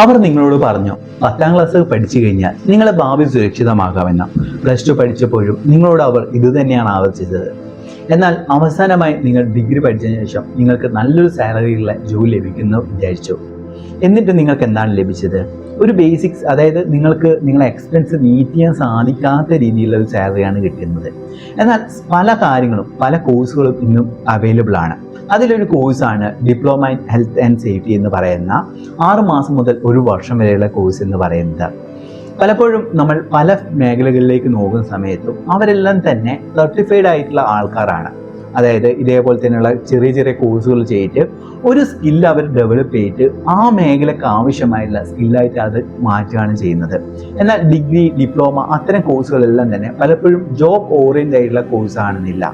അവർ നിങ്ങളോട് പറഞ്ഞു 10ാം ക്ലാസ് പഠിച്ചു കഴിഞ്ഞാൽ നിങ്ങളുടെ ഭാവി സുരക്ഷിതമാകാമെന്ന്. പ്ലസ് 2 പഠിച്ചപ്പോഴും നിങ്ങളോട് അവർ ഇതുതന്നെയാണ് ആവർത്തിച്ചത്. എന്നാൽ അവസാനമായി നിങ്ങൾ ഡിഗ്രി പഠിച്ചതിന് ശേഷം നിങ്ങൾക്ക് നല്ലൊരു സാലറിയുള്ള ജോലി ലഭിക്കുന്നു വിചാരിച്ചു. എന്നിട്ട് നിങ്ങൾക്ക് എന്താണ് ലഭിച്ചത്? ഒരു ബേസിക്സ്, അതായത് നിങ്ങൾക്ക് നിങ്ങളെ എക്സ്പെൻസ് മീറ്റ് ചെയ്യാൻ സാധിക്കാത്ത രീതിയിലുള്ള ഒരു സാലറിയാണ് കിട്ടുന്നത്. എന്നാൽ പല കാര്യങ്ങളും പല കോഴ്സുകളും ഇന്നും അവൈലബിൾ ആണ്. അതിലൊരു കോഴ്സാണ് diploma in health and safety എന്ന് പറയുന്ന 6 മാസം മുതൽ 1 വർഷം വരെയുള്ള കോഴ്സ് എന്ന് പറയുന്നത്. പലപ്പോഴും നമ്മൾ പല മേഖലകളിലേക്ക് നോക്കുന്ന സമയത്തും അവരെല്ലാം തന്നെ സർട്ടിഫൈഡ് ആയിട്ടുള്ള ആൾക്കാരാണ്. അതായത് ഇതേപോലെ തന്നെയുള്ള ചെറിയ ചെറിയ കോഴ്സുകൾ ചെയ്തിട്ട് ഒരു സ്കില്ല് അവർ ഡെവലപ്പ് ചെയ്തിട്ട് ആ മേഖലയ്ക്ക് ആവശ്യമായിട്ടുള്ള സ്കില്ലായിട്ട് അത് മാറ്റുകയാണ് ചെയ്യുന്നത്. എന്നാൽ ഡിഗ്രി, ഡിപ്ലോമ അത്തരം കോഴ്സുകളെല്ലാം തന്നെ പലപ്പോഴും ജോബ് ഓറിയൻറ്റഡ് ആയിട്ടുള്ള കോഴ്സ് ആണെന്നില്ല.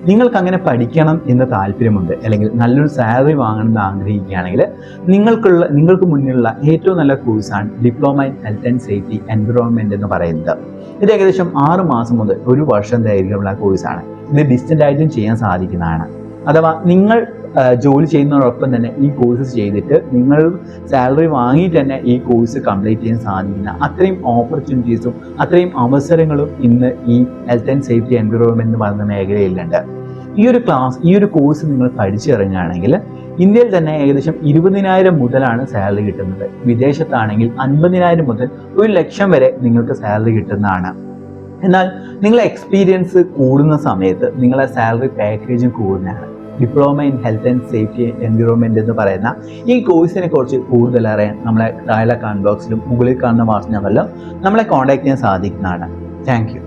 നിങ്ങൾക്ക് അങ്ങനെ പഠിക്കണം എന്ന് താല്പര്യമുണ്ട്, അല്ലെങ്കിൽ നല്ലൊരു സാലറി വാങ്ങണം എന്ന് ആഗ്രഹിക്കുകയാണെങ്കിൽ നിങ്ങൾക്ക് മുന്നിലുള്ള ഏറ്റവും നല്ല കോഴ്സാണ് diploma in health and safety environment എന്ന് പറയുന്നത്. ഇത് ഏകദേശം 6 മാസം മുതൽ 1 വർഷം ദൈർഘ്യമുള്ള കോഴ്സാണ്. ഇത് ഡിസ്റ്റൻ്റ് ആയിട്ടും ചെയ്യാൻ സാധിക്കുന്നതാണ്. അഥവാ നിങ്ങൾ ജോലി ചെയ്യുന്നതോടൊപ്പം തന്നെ ഈ കോഴ്സ് ചെയ്തിട്ട് നിങ്ങൾ സാലറി വാങ്ങിയിട്ട് തന്നെ ഈ കോഴ്സ് കംപ്ലീറ്റ് ചെയ്യാൻ സാധിക്കുന്ന അത്രയും ഓപ്പർച്യൂണിറ്റീസും അത്രയും അവസരങ്ങളും ഇന്ന് ഈ ഹെൽത്ത് ആൻഡ് സേഫ്റ്റി എൻവിറോൺമെൻറ്റ് എന്ന് പറയുന്ന മേഖലയിലുണ്ട്. ഈ ഒരു കോഴ്സ് നിങ്ങൾ പഠിച്ചിറങ്ങുകയാണെങ്കിൽ ഇന്ത്യയിൽ തന്നെ ഏകദേശം 20,000 മുതലാണ് സാലറി കിട്ടുന്നത്. വിദേശത്താണെങ്കിൽ 50,000 മുതൽ 1,00,000 വരെ നിങ്ങൾക്ക് സാലറി കിട്ടുന്നതാണ്. എന്നാൽ നിങ്ങളെ എക്സ്പീരിയൻസ് കൂടുന്ന സമയത്ത് നിങ്ങളെ സാലറി പാക്കേജും കൂടുന്നതാണ്. Diploma in health and safety environment എന്ന് പറയുന്ന ഈ കോഴ്സിനെ കുറിച്ച് കൂടുതൽ അറിയാൻ നമ്മളെ താഴെ കമന്റ് ബോക്സിലും മുകളിൽ കാണുന്ന വാട്സ്ആപ്പ് നമ്പറിലും നമ്മളെ കോൺടാക്ട് ചെയ്യാൻ സാധിക്കുന്നതാണ്. Thank you.